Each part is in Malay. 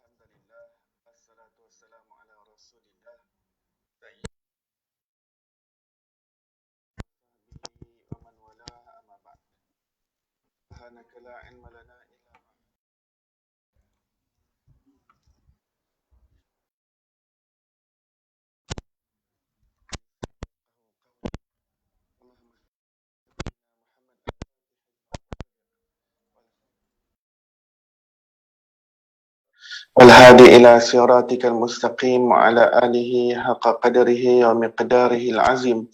Alhamdulillah, wassalatu wassalamu ala rasulillah sahbihi wa man walah amma ba'd. Subhanaka la ilma lana illa ma 'allamtana. Allahumma Muhammad والهادي إلى صراطك المستقيم وعلى آله حق قدره ومقداره العظيم.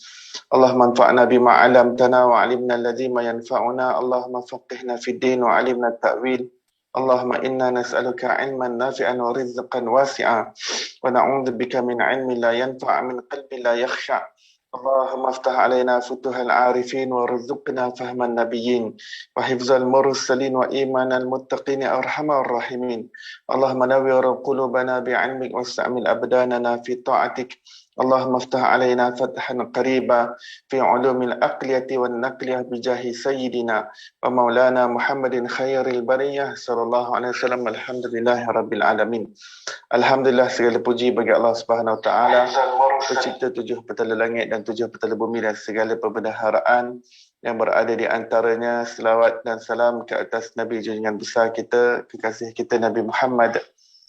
اللهم انفعنا بما علمتنا وعلمنا الذي ما ينفعنا. اللهم فقهنا في الدين وعلمنا التأويل. اللهم إنا نسألك علما نافعا ورزقا واسعا ونعوذ بك من علم لا ينفع من قلب لا يخشع. اللهم افتح علينا فتوح العارفين وارزقنا فهم النبيين وحفظ المرسلين وإيمان المتقين أرحم الراحمين. اللهم نور قلوبنا بعلمك واستعمل أبداننا في طاعتك. اللهم افتح علينا فتحا قريبا في علوم الأقلية والنقلية بجاه سيدنا ومولانا محمد خير البرية صلى الله عليه وسلم. الحمد لله رب العالمين. Alhamdulillah, segala puji bagi Allah Subhanahu Wa Taala, pencipta tujuh petala langit dan tujuh petala bumi dan segala perbendaharaan yang berada di antaranya. Selawat dan salam ke atas Nabi junjungan besar kita, kekasih kita Nabi Muhammad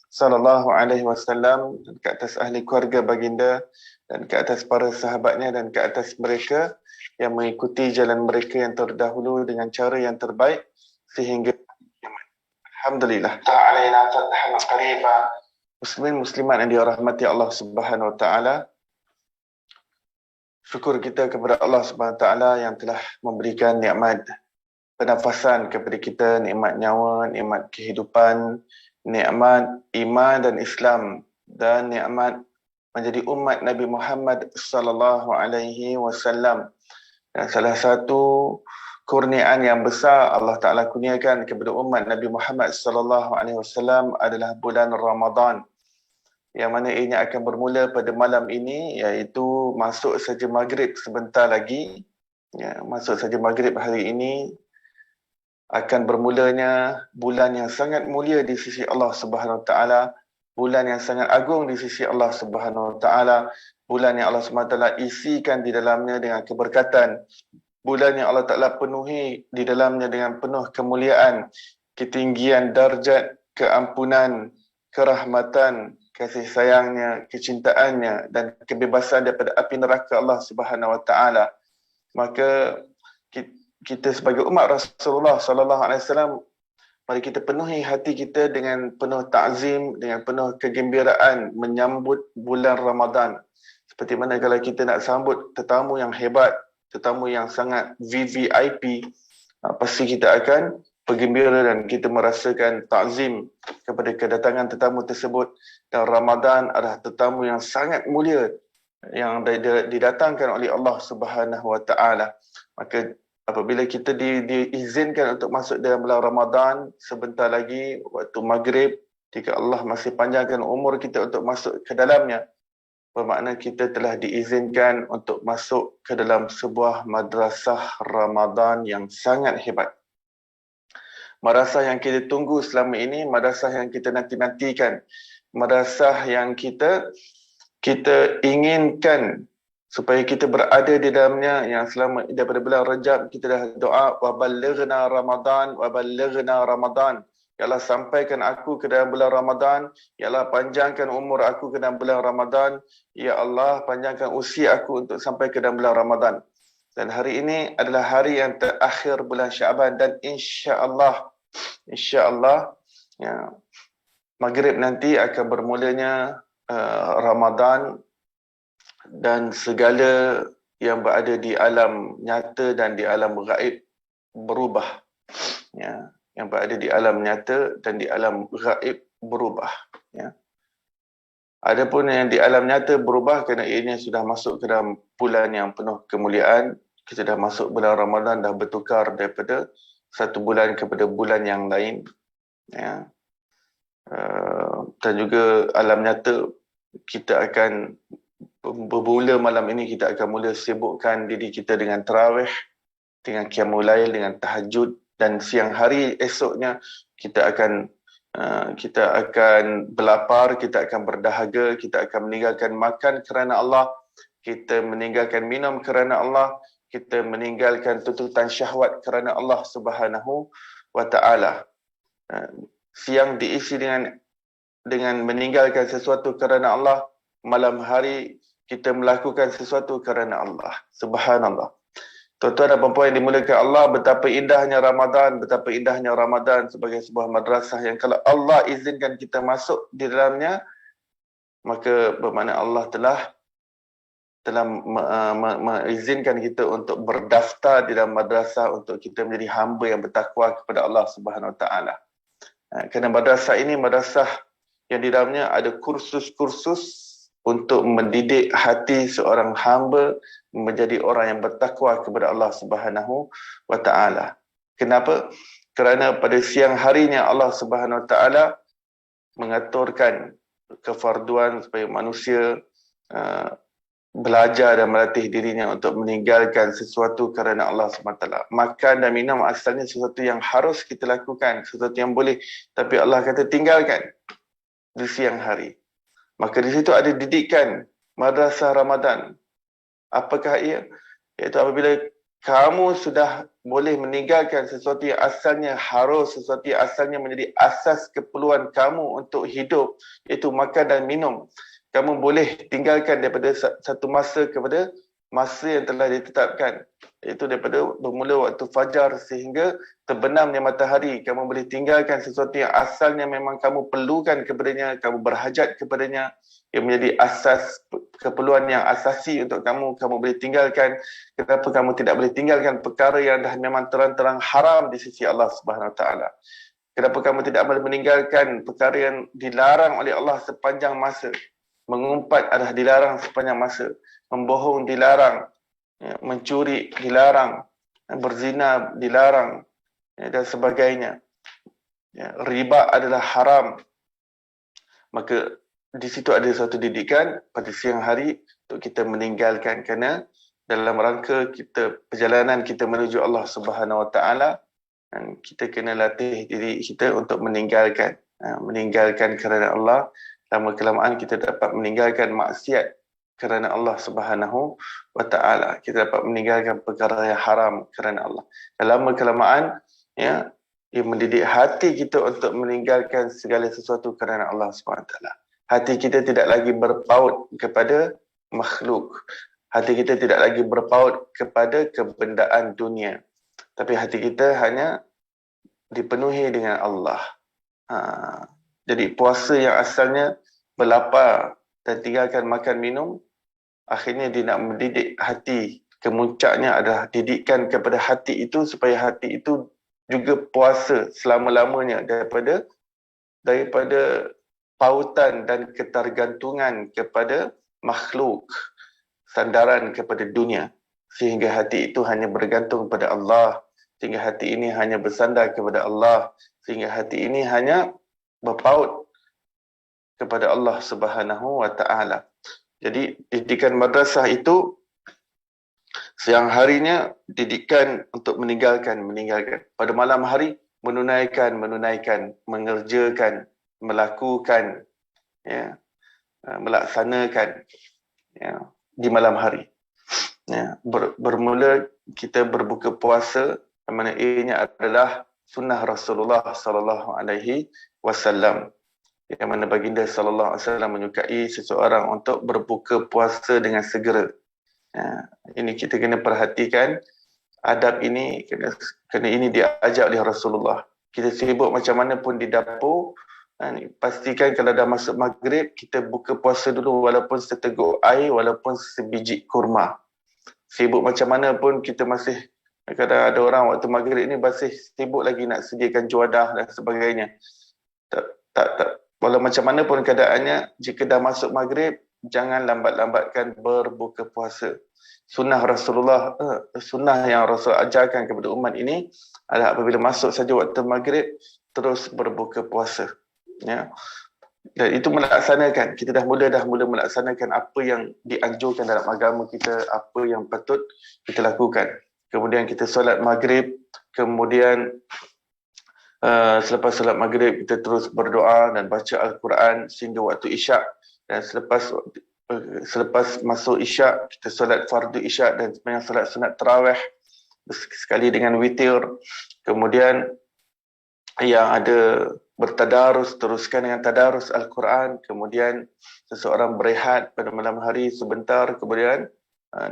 sallallahu alaihi wasallam, dan ke atas ahli keluarga baginda dan ke atas para sahabatnya dan ke atas mereka yang mengikuti jalan mereka yang terdahulu dengan cara yang terbaik sehingga kiamat. Alhamdulillah. Ta'alaina fathan qariba. Muslimin muslimat yang dirahmati Allah Subhanahu Wa Taala. Syukur kita kepada Allah Subhanahu Wa Taala yang telah memberikan nikmat pernafasan kepada kita, nikmat nyawa, nikmat kehidupan, nikmat iman dan Islam, dan nikmat menjadi umat Nabi Muhammad sallallahu alaihi wasallam. Dan salah satu kurniaan yang besar Allah Taala kurniakan kepada umat Nabi Muhammad sallallahu alaihi wasallam adalah bulan Ramadan, yang mana ianya akan bermula pada malam ini, iaitu masuk saja maghrib sebentar lagi. Masuk saja maghrib hari ini akan bermulanya bulan yang sangat mulia di sisi Allah Subhanahu Wa Taala, bulan yang sangat agung di sisi Allah Subhanahu Wa Taala, bulan yang Allah Subhanahu Wa Taala isikan di dalamnya dengan keberkatan, bulan yang Allah Taala penuhi di dalamnya dengan penuh kemuliaan, ketinggian darjat, keampunan, kerahmatan, kasih sayangnya, kecintaannya dan kebebasan daripada api neraka Allah Subhanahu Wa Taala. Maka kita sebagai umat Rasulullah sallallahu alaihi wasallam, mari kita penuhi hati kita dengan penuh ta'zim, dengan penuh kegembiraan menyambut bulan Ramadan. Seperti mana kalau kita nak sambut tetamu yang hebat, tetamu yang sangat VVIP, pasti kita akan bergembira dan kita merasakan ta'zim kepada kedatangan tetamu tersebut. Dan Ramadan adalah tetamu yang sangat mulia yang didatangkan oleh Allah Subhanahu Wa Taala. Maka apabila kita diizinkan untuk masuk dalam bulan Ramadan sebentar lagi, waktu maghrib, jika Allah masih panjangkan umur kita untuk masuk ke dalamnya, bermakna kita telah diizinkan untuk masuk ke dalam sebuah madrasah Ramadan yang sangat hebat. Madrasah yang kita tunggu selama ini, madrasah yang kita nanti-nantikan, madrasah yang kita kita inginkan supaya kita berada di dalamnya, yang selama daripada bulan Rajab kita dah doa wa balighna Ramadan. Ya Allah, sampaikan aku ke dalam bulan Ramadan. Ya Allah, panjangkan umur aku ke dalam bulan Ramadan. Ya Allah, panjangkan usia aku untuk sampai ke dalam bulan Ramadan. Dan hari ini adalah hari yang terakhir bulan Syaban, dan insya-Allah ya, Maghrib nanti akan bermulanya Ramadan, dan segala yang berada di alam nyata dan di alam gaib berubah. Ya, yang berada di alam nyata dan di alam gaib berubah. Ya. Adapun yang di alam nyata berubah kerana ianya sudah masuk ke dalam bulan yang penuh kemuliaan. Kita dah masuk bulan Ramadan, dah bertukar daripada satu bulan kepada bulan yang lain. Ya. Dan juga alam nyata, kita akan bermula malam ini, kita akan mula sibukkan diri kita dengan tarawih, dengan qiyamul lail, dengan tahajud, dan siang hari esoknya kita akan berlapar, kita akan berdahaga, kita akan meninggalkan makan kerana Allah, kita meninggalkan minum kerana Allah, kita meninggalkan tuntutan syahwat kerana Allah Subhanahu wa taala. Siang diisi dengan meninggalkan sesuatu kerana Allah, malam hari kita melakukan sesuatu kerana Allah. Subhanallah. Tuan-tuan dan puan-puan yang dimuliakan Allah, betapa indahnya Ramadan sebagai sebuah madrasah yang kalau Allah izinkan kita masuk di dalamnya, maka bermakna Allah telah mengizinkan kita untuk berdaftar di dalam madrasah untuk kita menjadi hamba yang bertakwa kepada Allah Subhanahu Wa Taala. Kerana madrasah ini madrasah yang di dalamnya ada kursus-kursus untuk mendidik hati seorang hamba menjadi orang yang bertakwa kepada Allah Subhanahu wa taala. Kenapa? Kerana pada siang harinya Allah Subhanahu wa taala mengaturkan kefarduan supaya manusia belajar dan melatih dirinya untuk meninggalkan sesuatu kerana Allah SWT. Makan dan minum asalnya sesuatu yang harus kita lakukan, sesuatu yang boleh, tapi Allah kata tinggalkan di siang hari. Maka di situ ada didikan madrasah Ramadan. Apakah ia? Iaitu apabila kamu sudah boleh meninggalkan sesuatu yang asalnya harus, sesuatu yang asalnya menjadi asas keperluan kamu untuk hidup, iaitu makan dan minum. Kamu boleh tinggalkan daripada satu masa kepada masa yang telah ditetapkan. Iaitu daripada bermula waktu fajar sehingga terbenamnya matahari. Kamu boleh tinggalkan sesuatu yang asalnya memang kamu perlukan kepadanya, kamu berhajat kepadanya, yang menjadi asas keperluan yang asasi untuk kamu, kamu boleh tinggalkan. Kenapa kamu tidak boleh tinggalkan perkara yang dah memang terang-terang haram di sisi Allah Subhanahu Wa Taala? Kenapa kamu tidak boleh meninggalkan perkara yang dilarang oleh Allah sepanjang masa? Mengumpat adalah dilarang sepanjang masa. Membohong dilarang. Mencuri dilarang. Berzina dilarang. Dan sebagainya. Riba adalah haram. Maka di situ ada satu didikan pada siang hari untuk kita meninggalkan, kerana dalam rangka kita perjalanan kita menuju Allah Subhanahu Wa Taala, dan kita kena latih diri kita untuk meninggalkan kerana Allah. Lama kelamaan kita dapat meninggalkan maksiat kerana Allah Subhanahu Wa Taala. Kita dapat meninggalkan perkara yang haram kerana Allah. Dan lama kelamaan ia mendidik hati kita untuk meninggalkan segala sesuatu kerana Allah Subhanahu Wa Taala. Hati kita tidak lagi berpaut kepada makhluk. Hati kita tidak lagi berpaut kepada kebendaan dunia. Tapi hati kita hanya dipenuhi dengan Allah. Jadi puasa yang asalnya berlapar dan tinggalkan makan minum, akhirnya dia nak mendidik hati. Kemuncaknya adalah didikan kepada hati itu supaya hati itu juga puasa selama-lamanya daripada pautan dan ketergantungan kepada makhluk, sandaran kepada dunia, sehingga hati itu hanya bergantung pada Allah, sehingga hati ini hanya bersandar kepada Allah, sehingga hati ini hanya berpaut kepada Allah Subhanahu Wa Taala. Jadi didikan madrasah itu siang harinya didikan untuk meninggalkan. Pada malam hari menunaikan, mengerjakan, melakukan, ya. melaksanakan di malam hari. Bermula kita berbuka puasa, yang mana ianya adalah sunnah Rasulullah sallallahu alaihi wasallam, yang mana baginda sallallahu alaihi wasallam menyukai seseorang untuk berbuka puasa dengan segera. Ini kita kena perhatikan adab ini, kerana ini diajak oleh Rasulullah. Kita sibuk macam mana pun di dapur, pastikan kalau dah masuk maghrib, kita buka puasa dulu walaupun seteguk air, walaupun sebiji kurma. Sibuk macam mana pun kita masih, kadang ada orang waktu maghrib ni masih sibuk lagi nak sediakan juadah dan sebagainya. Tak. Walau macam mana pun keadaannya, jika dah masuk maghrib, jangan lambat-lambatkan berbuka puasa. Sunnah Rasulullah, sunnah yang Rasul ajarkan kepada umat ini adalah apabila masuk saja waktu maghrib, terus berbuka puasa. Dan itu melaksanakan, kita dah mula melaksanakan apa yang dianjurkan dalam agama kita, apa yang patut kita lakukan. Kemudian kita solat maghrib, kemudian selepas solat maghrib kita terus berdoa dan baca Al-Quran sehingga waktu isyak, dan selepas masuk isyak kita solat fardu isyak dan sembahyang solat sunat tarawih sekali dengan witir. Kemudian yang ada bertadarus, teruskan dengan tadarus Al-Quran. Kemudian seseorang berehat pada malam hari sebentar, kemudian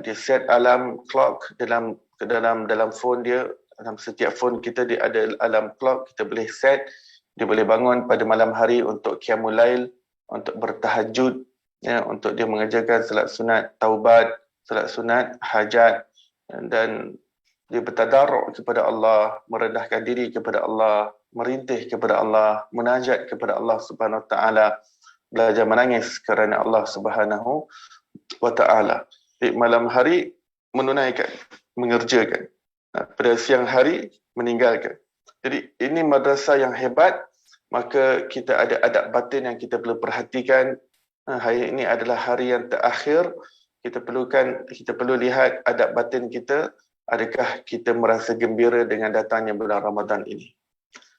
dia set alarm clock dalam phone dia. Dalam setiap phone kita dia ada alarm clock, kita boleh set, dia boleh bangun pada malam hari untuk qiyamul lail, untuk bertahajud, untuk dia mengerjakan salat sunat taubat, salat sunat hajat, dan dia bertadarruk kepada Allah, merendahkan diri kepada Allah, merintih kepada Allah, munajat kepada Allah Subhanahu Wa Taala, belajar menangis kerana Allah Subhanahu Wa Taala. Di malam hari menunaikan, mengerjakan, pada siang hari meninggalkan. Jadi ini madrasah yang hebat, maka kita ada adab batin yang kita perlu perhatikan. Hari ini adalah hari yang terakhir, kita perlu lihat adab batin kita. Adakah kita merasa gembira dengan datangnya bulan Ramadan ini?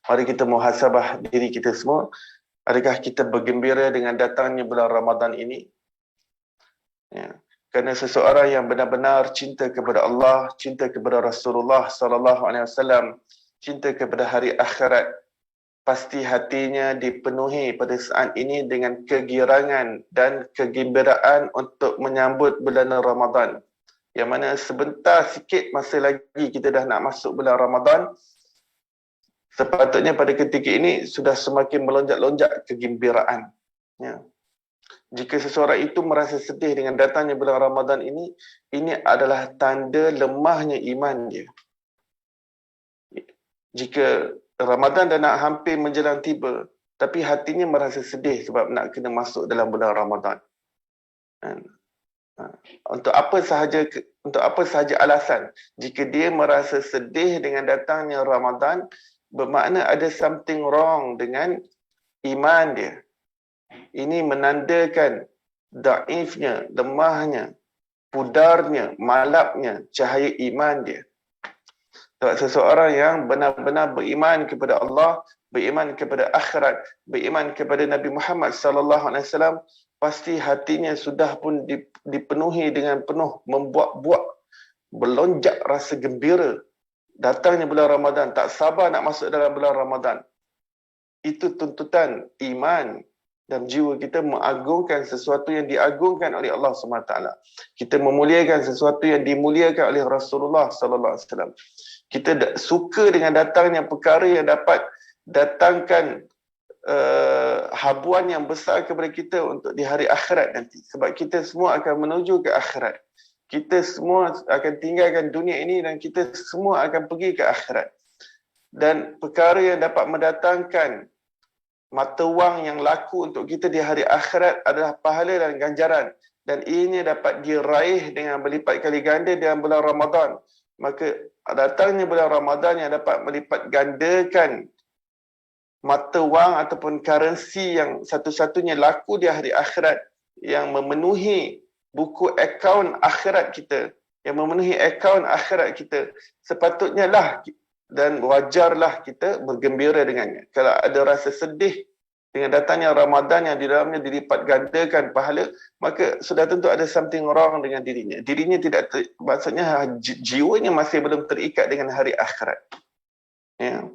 Mari kita muhasabah diri kita semua. Adakah kita bergembira dengan datangnya bulan Ramadan ini? Kerana seseorang yang benar-benar cinta kepada Allah, cinta kepada Rasulullah sallallahu alaihi wasallam, cinta kepada hari akhirat, pasti hatinya dipenuhi pada saat ini dengan kegirangan dan kegembiraan untuk menyambut bulan Ramadan. Yang mana sebentar sikit masa lagi kita dah nak masuk bulan Ramadan, sepatutnya pada ketika ini sudah semakin melonjak-lonjak kegembiraan. Jika seseorang itu merasa sedih dengan datangnya bulan Ramadan ini adalah tanda lemahnya iman dia. Jika Ramadan dah nak hampir menjelang tiba, tapi hatinya merasa sedih sebab nak kena masuk dalam bulan Ramadan. Untuk apa sahaja alasan, jika dia merasa sedih dengan datangnya Ramadan, bermakna ada something wrong dengan iman dia. Ini menandakan daifnya, lemahnya, pudarnya, malapnya cahaya iman dia. Sebab seseorang yang benar-benar beriman kepada Allah, beriman kepada akhirat, beriman kepada Nabi Muhammad sallallahu alaihi wasallam, pasti hatinya sudah pun dipenuhi dengan penuh membuat-buat, berlonjak rasa gembira datangnya bulan Ramadan, tak sabar nak masuk dalam bulan Ramadan. Itu tuntutan iman. Dan jiwa kita mengagungkan sesuatu yang diagungkan oleh Allah SWT. Kita memuliakan sesuatu yang dimuliakan oleh Rasulullah SAW. Kita suka dengan datangnya perkara yang dapat datangkan habuan yang besar kepada kita untuk di hari akhirat nanti. Sebab kita semua akan menuju ke akhirat. Kita semua akan tinggalkan dunia ini dan kita semua akan pergi ke akhirat. Dan perkara yang dapat mendatangkan mata wang yang laku untuk kita di hari akhirat adalah pahala dan ganjaran. Dan ini dapat diraih dengan berlipat kali ganda dalam bulan Ramadan. Maka datangnya bulan Ramadan yang dapat melipat gandakan mata wang ataupun currency yang satu-satunya laku di hari akhirat, yang memenuhi buku akaun akhirat kita, yang memenuhi akaun akhirat kita, sepatutnya lah dan wajarlah kita bergembira dengannya. Kalau ada rasa sedih dengan datangnya Ramadan yang di dalamnya dilipat gandakan pahala, maka sudah tentu ada something wrong dengan dirinya. Dirinya tidak, maksudnya jiwanya masih belum terikat dengan hari akhirat. Ya.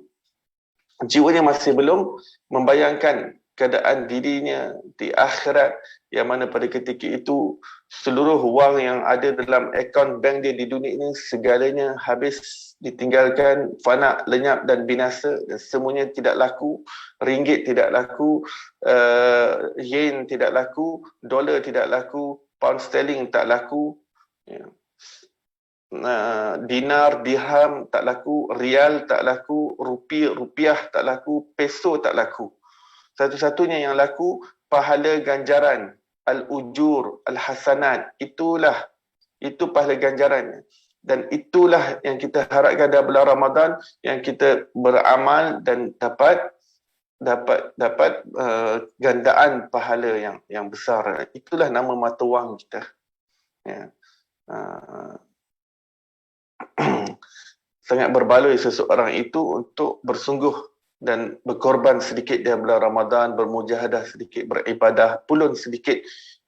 Jiwanya masih belum membayangkan keadaan dirinya di akhirat, yang mana pada ketika itu seluruh wang yang ada dalam akaun bank dia di dunia ini segalanya habis, ditinggalkan, fana, lenyap dan binasa, dan semuanya tidak laku. Ringgit tidak laku, yen tidak laku, dolar tidak laku, pound sterling tak laku, ya. Dinar, dirham tak laku, rial tak laku, rupiah tak laku, peso tak laku. Satu-satunya yang laku pahala ganjaran, al-ujur, al-hasanat. Itu pahala ganjarannya. Dan itulah yang kita harapkan dalam bulan Ramadan, yang kita beramal dan dapat gandaan pahala yang besar. Itulah nama mata wang kita. Ya. Sangat berbaloi seseorang itu untuk bersungguh dan berkorban sedikit dalam bulan Ramadan, bermujahadah sedikit, beribadah pulun sedikit,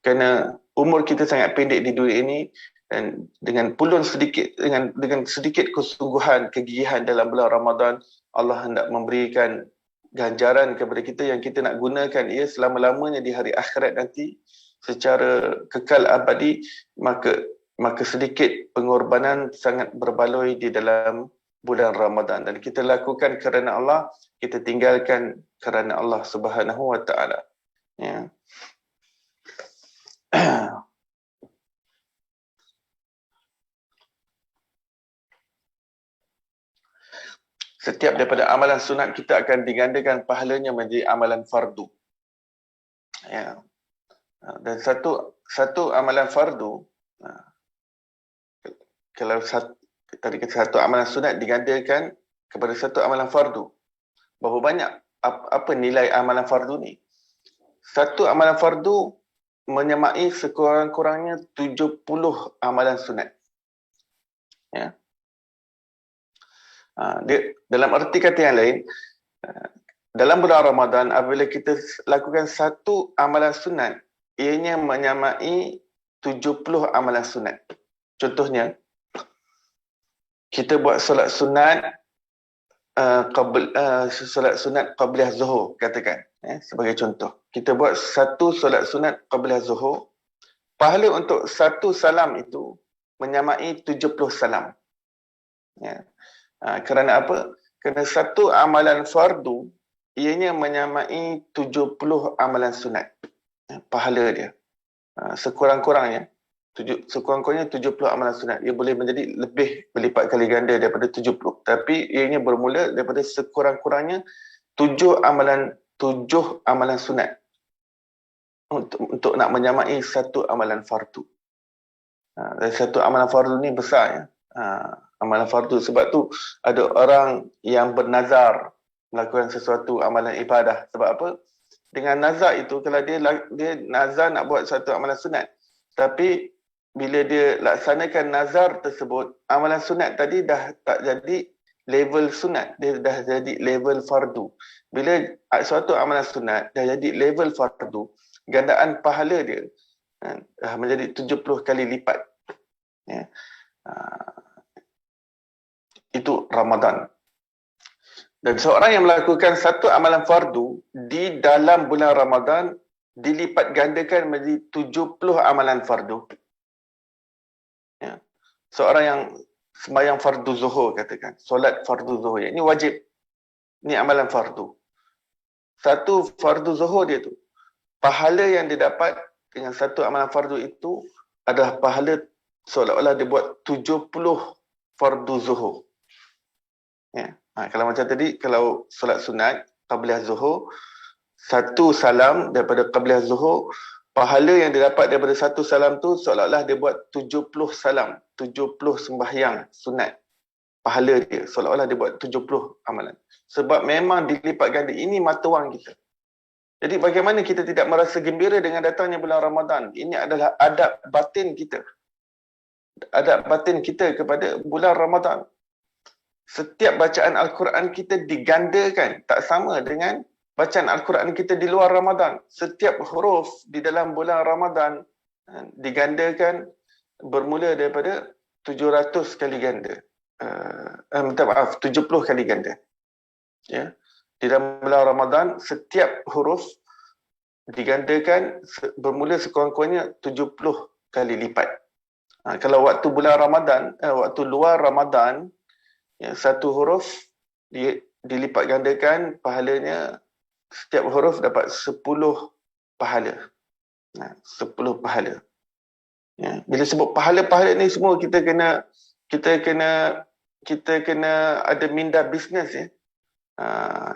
kerana umur kita sangat pendek di dunia ini, dan dengan pulun sedikit, dengan sedikit kesungguhan, kegigihan dalam bulan Ramadan, Allah hendak memberikan ganjaran kepada kita yang kita nak gunakan ia selama-lamanya di hari akhirat nanti secara kekal abadi. Maka sedikit pengorbanan sangat berbaloi di dalam bulan Ramadan, dan kita lakukan kerana Allah, kita tinggalkan kerana Allah Subhanahu wa taala. Ya. Setiap daripada amalan sunat kita akan digandakan pahalanya menjadi amalan fardu. Ya. Dan satu amalan fardu, kalau satu amalan sunat digandakan kepada satu amalan fardu, berapa banyak, apa nilai amalan fardu ni? Satu amalan fardu menyamai sekurang-kurangnya 70 amalan sunat. Ya. Dalam arti kata yang lain, dalam bulan Ramadan apabila kita lakukan satu amalan sunat, ianya menyamai 70 amalan sunat. Contohnya, kita buat solat sunat solat sunat qabliyah zuhur, katakan, sebagai contoh. Kita buat satu solat sunat qabliyah zuhur, pahala untuk satu salam itu menyamai 70 salam. Ya. Kerana apa? Kerana satu amalan fardu ianya menyamai 70 amalan sunat. Pahala dia. Sekurang-kurangnya 70 amalan sunat. Ia boleh menjadi lebih berlipat kali ganda daripada 70. Tapi ianya bermula daripada sekurang-kurangnya 7 amalan sunat untuk nak menyamai satu amalan fardu. Dan satu amalan fardu ni besar, ya. Amalan fardu, sebab tu ada orang yang bernazar melakukan sesuatu amalan ibadah. Sebab apa? Dengan nazar itu, kalau dia nazar nak buat satu amalan sunat, tapi bila dia laksanakan nazar tersebut, amalan sunat tadi dah tak jadi level sunat, dia dah jadi level fardu. Bila suatu amalan sunat dah jadi level fardu, gandaan pahala dia menjadi 70 kali lipat. Ya. Itu Ramadan. Dan seorang yang melakukan satu amalan fardu di dalam bulan Ramadan dilipat gandakan menjadi 70 amalan fardu. Ya. Seorang yang sembahyang fardu zuhur, katakan, solat fardu zuhur, ini wajib. Ini amalan fardu. Satu fardu zuhur dia tu, pahala yang dia dapat dengan satu amalan fardu itu adalah pahala seolah-olah dia buat 70 fardu zuhur. Ya. Kalau macam tadi, kalau solat sunat qabliyah zuhur, satu salam daripada qabliyah zuhur, pahala yang dia dapat daripada satu salam tu seolah-olah dia buat 70 salam, 70 sembahyang sunat. Pahala dia seolah-olah dia buat 70 amalan. Sebab memang dilipat ganda. Ini mata wang kita. Jadi bagaimana kita tidak merasa gembira dengan datangnya bulan Ramadan? Ini adalah adab batin kita. Adab batin kita kepada bulan Ramadan. Setiap bacaan Al-Quran kita digandakan, tak sama dengan bacaan Al-Quran kita di luar Ramadan. Setiap huruf di dalam bulan Ramadan digandakan bermula daripada 700 kali ganda. Minta maaf, 70 kali ganda. Ya. Di dalam bulan Ramadan, setiap huruf digandakan bermula sekurang-kurangnya 70 kali lipat. Kalau waktu bulan Ramadan, waktu luar Ramadan, ya, satu huruf dilipat gandakan, pahalanya setiap huruf dapat 10 pahala. 10 pahala. Ya. Bila sebut pahala-pahala ni semua kita kena ada minda bisnes, ya.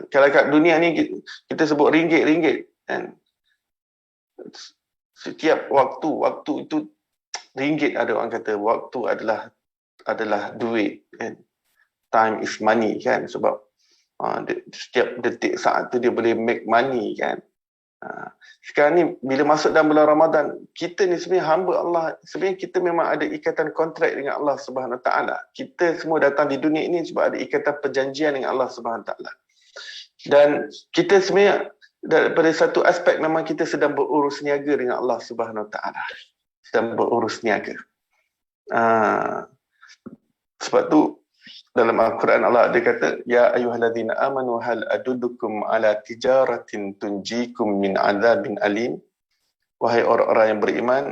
Kalau kat dunia ni kita sebut ringgit kan. Setiap waktu itu ringgit, ada orang kata waktu adalah duit kan. Time is money kan, sebab setiap detik saat tu dia boleh make money kan. Sekarang ni bila masuk dalam bulan Ramadan, kita ni sebenarnya hamba Allah. Sebenarnya kita memang ada ikatan kontrak dengan Allah Subhanahu Wa Taala. Kita semua datang di dunia ini sebab ada ikatan perjanjian dengan Allah Subhanahu Wa Taala. Dan kita sebenarnya daripada satu aspek memang kita sedang berurus niaga dengan Allah Subhanahu Wa Taala. Sedang berurus niaga. Sebab tu dalam Al-Quran Allah dia kata, ya ayyuhalladzina amanu hal adullukum ala tijaratin tunjikum min adzabin alim. Wahai orang-orang yang beriman,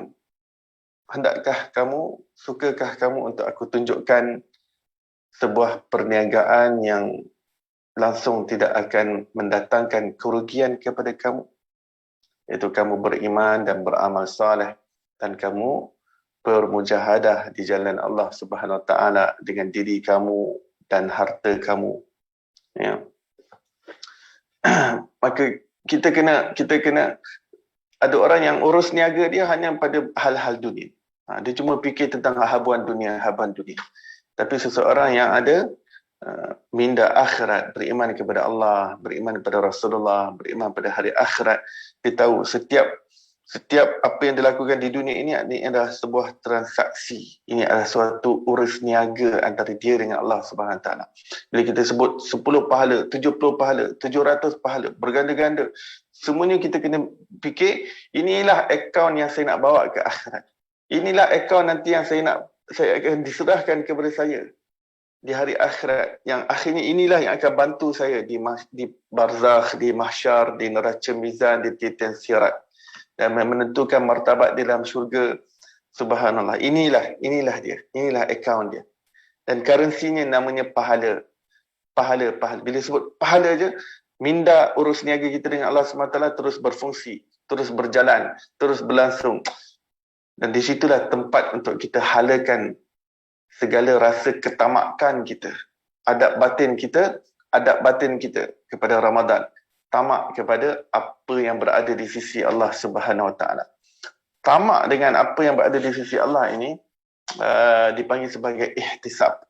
sukakah kamu untuk aku tunjukkan sebuah perniagaan yang langsung tidak akan mendatangkan kerugian kepada kamu, iaitu kamu beriman dan beramal saleh dan kamu bermujahadah di jalan Allah Subhanahu Wa Taala dengan diri kamu dan harta kamu. Ya. Maka kita kena ada orang yang urus niaga dia hanya pada hal-hal dunia. Dia cuma fikir tentang habuan dunia. Tapi seseorang yang ada minda akhirat, beriman kepada Allah, beriman kepada Rasulullah, beriman pada hari akhirat, dia tahu setiap apa yang dilakukan di dunia ini adalah sebuah transaksi. Ini adalah suatu urus niaga antara dia dengan Allah Subhanahu Wa Taala. Bila kita sebut 10 pahala, 70 pahala, 700 pahala, berganda-ganda, semuanya kita kena fikir, inilah akaun yang saya nak bawa ke akhirat. Inilah akaun nanti yang saya akan diserahkan kepada saya di hari akhirat, yang akhirnya inilah yang akan bantu saya di barzakh, di mahsyar, di neraca mizan, di titian sirat, dan menentukan martabat di dalam syurga. Subhanallah, inilah dia, inilah akaun dia. Dan currency-nya namanya pahala. Bila sebut pahala je, minda urus niaga kita dengan Allah SWT terus berfungsi, terus berjalan, terus berlangsung. Dan di situlah tempat untuk kita halakan segala rasa ketamakan kita, adab batin kita kepada Ramadan. Tamak kepada apa yang berada di sisi Allah Subhanahu Wa Taala. Tamak dengan apa yang berada di sisi Allah ini dipanggil sebagai ihtisab.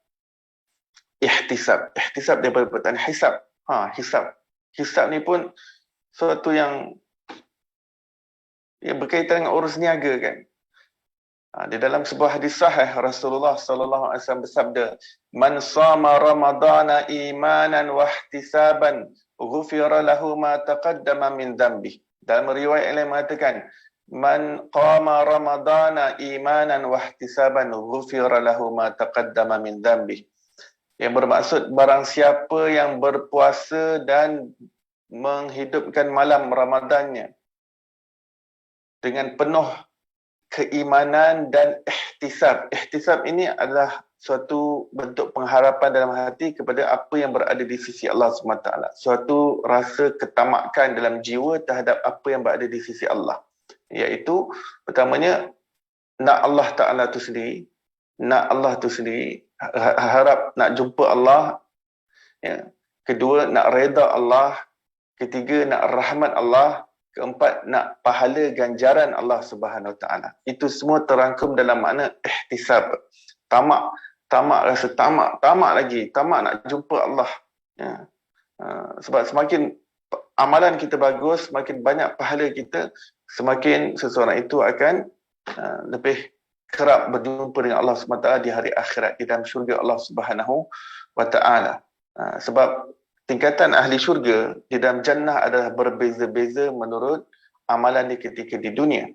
Ihtisab daripada perkataan hisab. Hisab. Hisab ni pun suatu yang berkaitan dengan urus niaga kan. Di dalam sebuah hadis sahih Rasulullah sallallahu alaihi wasallam bersabda, "Man shama Ramadana imanan wa ihtisaban, ghufira lahu ma taqaddama min dhanbi." Dalam riwayat lain mengatakan, "Man qama Ramadana imanan wa ihtisaban, ghufira lahu ma taqaddama min dhanbi." Yang bermaksud barang siapa yang berpuasa dan menghidupkan malam Ramadannya dengan penuh keimanan dan ihtisab. Ihtisab ini adalah suatu bentuk pengharapan dalam hati kepada apa yang berada di sisi Allah SWT. Suatu rasa ketamakan dalam jiwa terhadap apa yang berada di sisi Allah. Iaitu, pertamanya, nak Allah Ta'ala tu sendiri. Harap nak jumpa Allah. Ya. Kedua, nak reda Allah. Ketiga, nak rahmat Allah. Keempat, nak pahala ganjaran Allah Subhanahu Wa Taala. Itu semua terangkum dalam makna ihtisab. Tamak lagi, tamak nak jumpa Allah. Ya. Sebab semakin amalan kita bagus, semakin banyak pahala kita, semakin seseorang itu akan lebih kerap berjumpa dengan Allah SWT di hari akhirat, di dalam syurga Allah Subhanahu Wa Taala. Sebab tingkatan ahli syurga di dalam jannah adalah berbeza-beza menurut amalan dia ketika di dunia.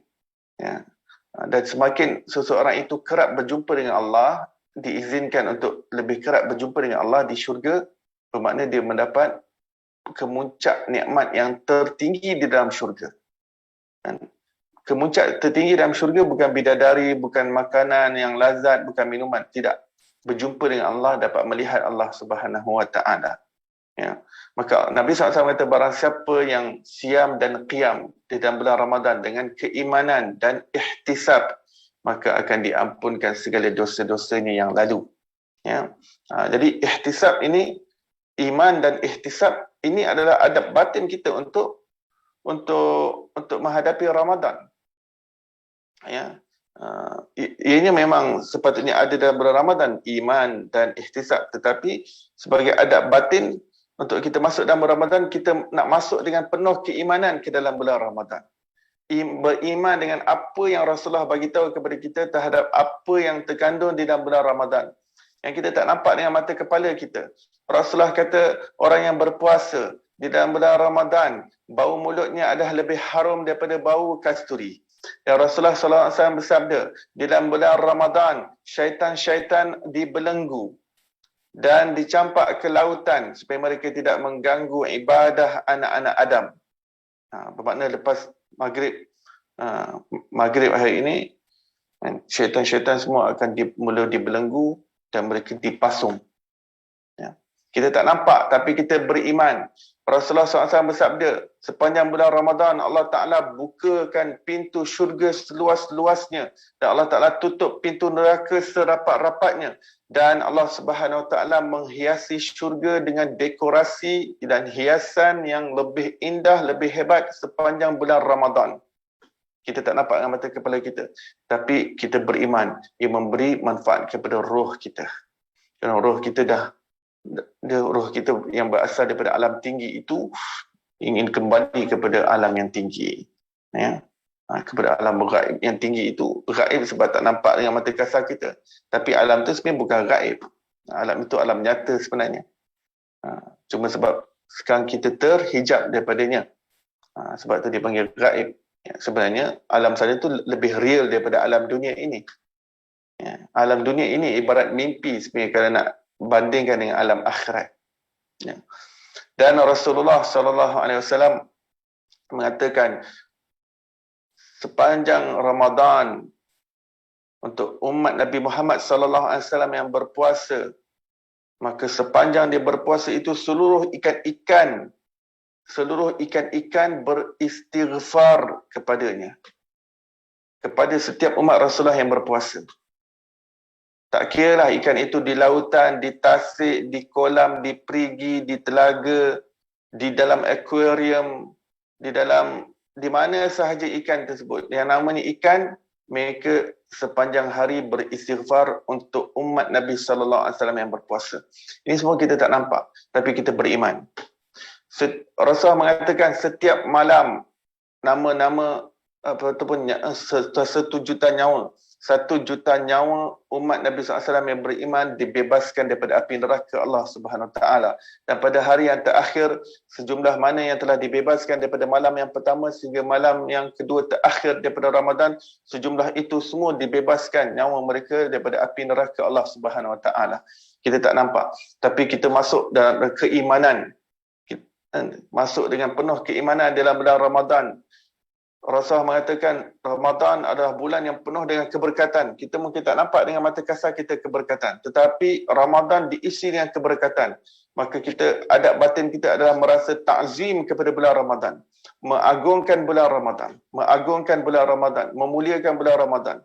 Ya. Dan semakin seseorang itu kerap berjumpa dengan Allah, diizinkan untuk lebih kerap berjumpa dengan Allah di syurga, bermakna dia mendapat kemuncak nikmat yang tertinggi di dalam syurga. Kemuncak tertinggi dalam syurga bukan bidadari, bukan makanan yang lazat, bukan minuman. Tidak. Berjumpa dengan Allah, dapat melihat Allah Subhanahu Wa Taala. Ya. Maka Nabi SAW kata, barang siapa yang siam dan qiyam di dalam bulan Ramadan dengan keimanan dan ihtisab, maka akan diampunkan segala dosa-dosanya yang lalu. Ya. Jadi ihtisab ini, iman dan ihtisab ini adalah adab batin kita untuk menghadapi Ramadan. Ya. Ianya memang sepatutnya ada dalam bulan Ramadan, iman dan ihtisab, tetapi sebagai adab batin untuk kita masuk dalam bulan Ramadan, kita nak masuk dengan penuh keimanan ke dalam bulan Ramadan. Beriman dengan apa yang Rasulullah bagi tahu kepada kita terhadap apa yang terkandung di dalam bulan Ramadan, yang kita tak nampak dengan mata kepala kita. Rasulullah kata orang yang berpuasa di dalam bulan Ramadan, bau mulutnya adalah lebih harum daripada bau kasturi. Ya, Rasulullah SAW bersabda, di dalam bulan Ramadan, syaitan-syaitan dibelenggu dan dicampak ke lautan supaya mereka tidak mengganggu ibadah anak-anak Adam. Bermakna lepas maghrib hari ini, syaitan-syaitan semua akan mula dibelenggu dan mereka dipasung. Ya. Kita tak nampak, tapi kita beriman. Rasulullah SAW bersabda, sepanjang bulan Ramadan, Allah Ta'ala bukakan pintu syurga seluas-luasnya. Dan Allah Ta'ala tutup pintu neraka serapat-rapatnya. Dan Allah Subhanahu Wa Ta'ala menghiasi syurga dengan dekorasi dan hiasan yang lebih indah, lebih hebat sepanjang bulan Ramadan. Kita tak nampak dengan mata kepala kita. Tapi kita beriman. Ia memberi manfaat kepada roh kita. Kerana roh kita roh kita yang berasal daripada alam tinggi itu ingin kembali kepada alam yang tinggi, ya, kepada alam gaib yang tinggi itu. Gaib sebab tak nampak dengan mata kasar kita, tapi alam itu sebenarnya bukan gaib. Alam itu alam nyata sebenarnya, cuma sebab sekarang kita terhijab daripadanya, sebab itu dipanggil gaib. Ya, sebenarnya alam sana itu lebih real daripada alam dunia ini. Ya, alam dunia ini ibarat mimpi sebenarnya kalau nak bandingkan dengan alam akhirat. Ya. Dan Rasulullah SAW mengatakan, sepanjang Ramadan untuk umat Nabi Muhammad SAW yang berpuasa, maka sepanjang dia berpuasa itu seluruh ikan-ikan beristighfar kepadanya, kepada setiap umat Rasulullah yang berpuasa. Tak kiralah ikan itu di lautan, di tasik, di kolam, di perigi, di telaga, di dalam akuarium, di mana sahaja ikan tersebut. Yang namanya ikan, mereka sepanjang hari beristighfar untuk umat Nabi SAW yang berpuasa. Ini semua kita tak nampak, tapi kita beriman. Rasulullah mengatakan setiap malam nama-nama ataupun 1 juta nyawa 1 juta nyawa umat Nabi SAW yang beriman dibebaskan daripada api neraka Allah Subhanahu Wa Taala. Dan pada hari yang terakhir, sejumlah mana yang telah dibebaskan daripada malam yang pertama sehingga malam yang kedua terakhir daripada Ramadan, sejumlah itu semua dibebaskan nyawa mereka daripada api neraka Allah Subhanahu Wa Taala. Kita tak nampak, tapi kita masuk dalam keimanan, masuk dengan penuh keimanan dalam bulan Ramadan. Rasulullah mengatakan Ramadan adalah bulan yang penuh dengan keberkatan. Kita mungkin tak nampak dengan mata kasar kita keberkatan, tetapi Ramadan diisi dengan keberkatan. Maka kita, adab batin kita adalah merasa ta'zim kepada bulan Ramadan, mengagungkan bulan Ramadan, memuliakan bulan Ramadan,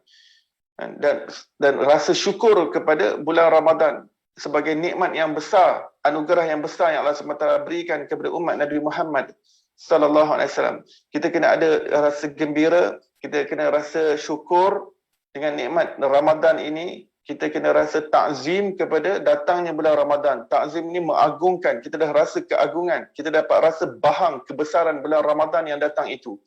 dan rasa syukur kepada bulan Ramadan sebagai nikmat yang besar, anugerah yang besar yang Allah SWT berikan kepada umat Nabi Muhammad sallallahu alaihi wasallam. Kita kena ada rasa gembira, kita kena rasa syukur dengan nikmat Ramadan ini. Kita kena rasa ta'zim kepada datangnya bulan Ramadan. Ta'zim ini mengagungkan, kita dah rasa keagungan, kita dapat rasa bahang kebesaran bulan Ramadan yang datang itu.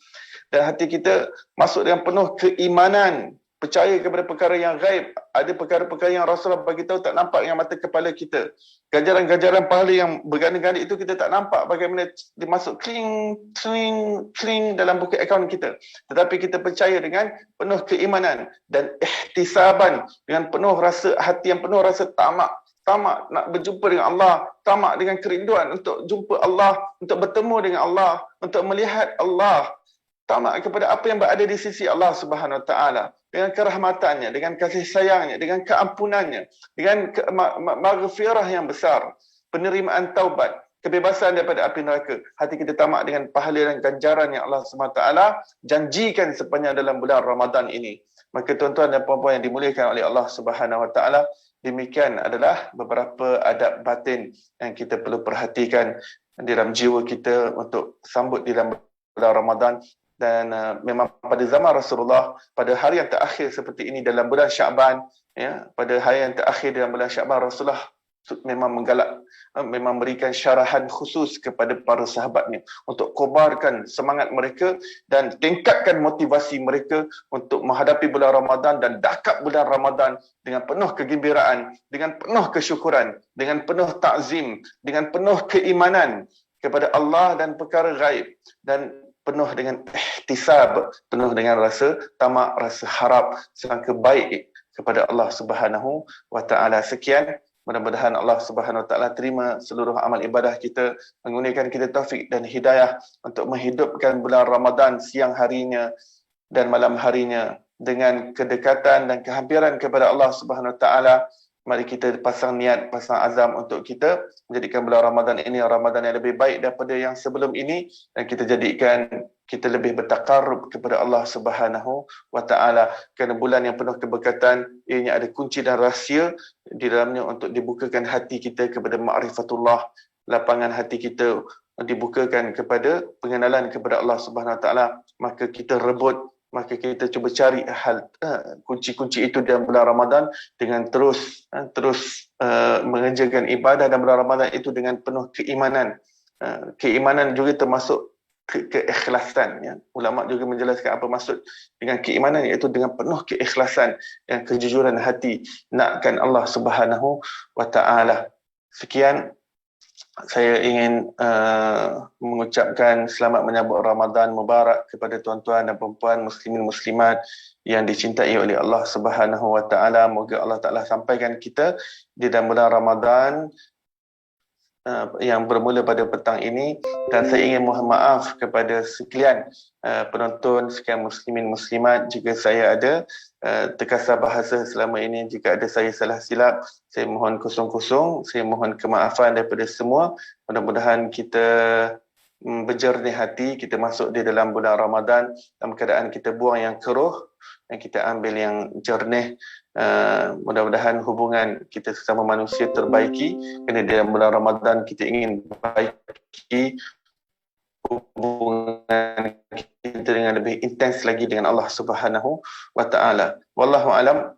Dan hati kita masuk dengan penuh keimanan, percaya kepada perkara yang gaib, Ada perkara-perkara yang Rasulullah bagi tahu tak nampak dengan mata kepala kita. Ganjaran-ganjaran pahala yang berganda-ganda itu kita tak nampak bagaimana dia masuk kling, kling, kling dalam buku akaun kita. Tetapi kita percaya dengan penuh keimanan dan ihtisaban, dengan penuh rasa hati yang penuh rasa tamak nak berjumpa dengan Allah, tamak dengan kerinduan untuk jumpa Allah, untuk bertemu dengan Allah, untuk melihat Allah, tamak kepada apa yang berada di sisi Allah Subhanahu Wa Taala, dengan kerahmatannya, dengan kasih sayangnya, dengan keampunannya, dengan maghfirah yang besar, penerimaan taubat, kebebasan daripada api neraka. Hati kita tamak dengan pahala dan ganjaran yang Allah Subhanahu Wa Taala janjikan sepanjang dalam bulan Ramadan ini. Maka tuan-tuan dan puan-puan yang dimuliakan oleh Allah Subhanahu Wa Taala, demikian adalah beberapa adab batin yang kita perlu perhatikan di dalam jiwa kita untuk sambut di dalam bulan Ramadan. Dan memang pada zaman Rasulullah, pada hari yang terakhir seperti ini dalam bulan Syaban, ya, pada hari yang terakhir dalam bulan Syaban, Rasulullah memang menggalak, memang memberikan syarahan khusus kepada para sahabatnya untuk kobarkan semangat mereka dan tingkatkan motivasi mereka untuk menghadapi bulan Ramadan dan dakap bulan Ramadan dengan penuh kegembiraan, dengan penuh kesyukuran, dengan penuh takzim, dengan penuh keimanan kepada Allah dan perkara gaib, dan penuh dengan ihtisab, penuh dengan rasa tamak, rasa harap, sangka baik kepada Allah Subhanahu Wa Taala. Sekian. Mudah-mudahan Allah Subhanahu Wa Taala terima seluruh amal ibadah kita, mengurniakan kita taufik dan hidayah untuk menghidupkan bulan Ramadan siang harinya dan malam harinya dengan kedekatan dan kehampiran kepada Allah Subhanahu Wa Taala. Mari kita pasang niat, pasang azam untuk kita menjadikan bulan Ramadan ini Ramadan yang lebih baik daripada yang sebelum ini, dan kita jadikan kita lebih bertakarrub kepada Allah Subhanahu Wa Taala, kerana bulan yang penuh keberkatan, ianya ada kunci dan rahsia di dalamnya untuk dibukakan hati kita kepada ma'rifatullah, lapangan hati kita dibukakan kepada pengenalan kepada Allah Subhanahu Wa Taala. Maka kita rebut, maka kita cuba cari kunci-kunci itu dalam bulan Ramadan dengan terus mengerjakan ibadah dalam bulan Ramadan itu dengan penuh keimanan. Keimanan juga termasuk keikhlasan, ya. Ulama juga menjelaskan apa maksud dengan keimanan, iaitu dengan penuh keikhlasan dan kejujuran hati nakkan Allah Subhanahu Wa Taala. Sekian, saya ingin mengucapkan selamat menyambut Ramadan Mubarak kepada tuan-tuan dan puan-puan muslimin muslimat yang dicintai oleh Allah Subhanahu Wa Taala. Moga Allah Taala sampaikan kita di dalam bulan Ramadan yang bermula pada petang ini. Dan saya ingin mohon maaf kepada sekalian penonton, sekalian muslimin muslimat jika saya ada terkasar bahasa selama ini. Jika ada saya salah silap, saya mohon kosong-kosong, saya mohon kemaafan daripada semua. Mudah-mudahan kita berjernih hati, kita masuk di dalam bulan Ramadan dalam keadaan kita buang yang keruh dan kita ambil yang jernih. Mudah-mudahan hubungan kita sesama manusia terbaiki, kerana dalam bulan Ramadan kita ingin perbaiki hubungan kita dengan lebih intens lagi dengan Allah Subhanahu Wa Taala. Wallahu alam.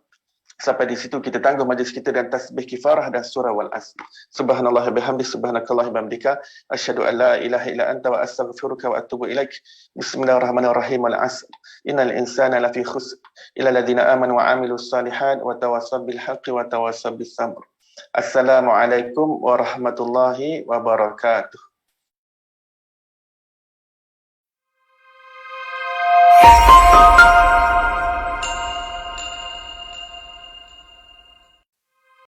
Sampai di situ kita tangguh majlis kita dan tasbih kifarah dan surah wal asr. Subhanallah bihamdi, subhanakallah bihamdika, asyhadu an la ilaha illa anta wa astaghfiruka wa atubu ilaik. Bismillahirrahmanirrahim. Al asr. Innal insana lafi khusr illa alladhina amanu wa amilus salihat wa tawassaw bil haqqi wa tawassaw bis sabr. Assalamualaikum warahmatullahi wabarakatuh.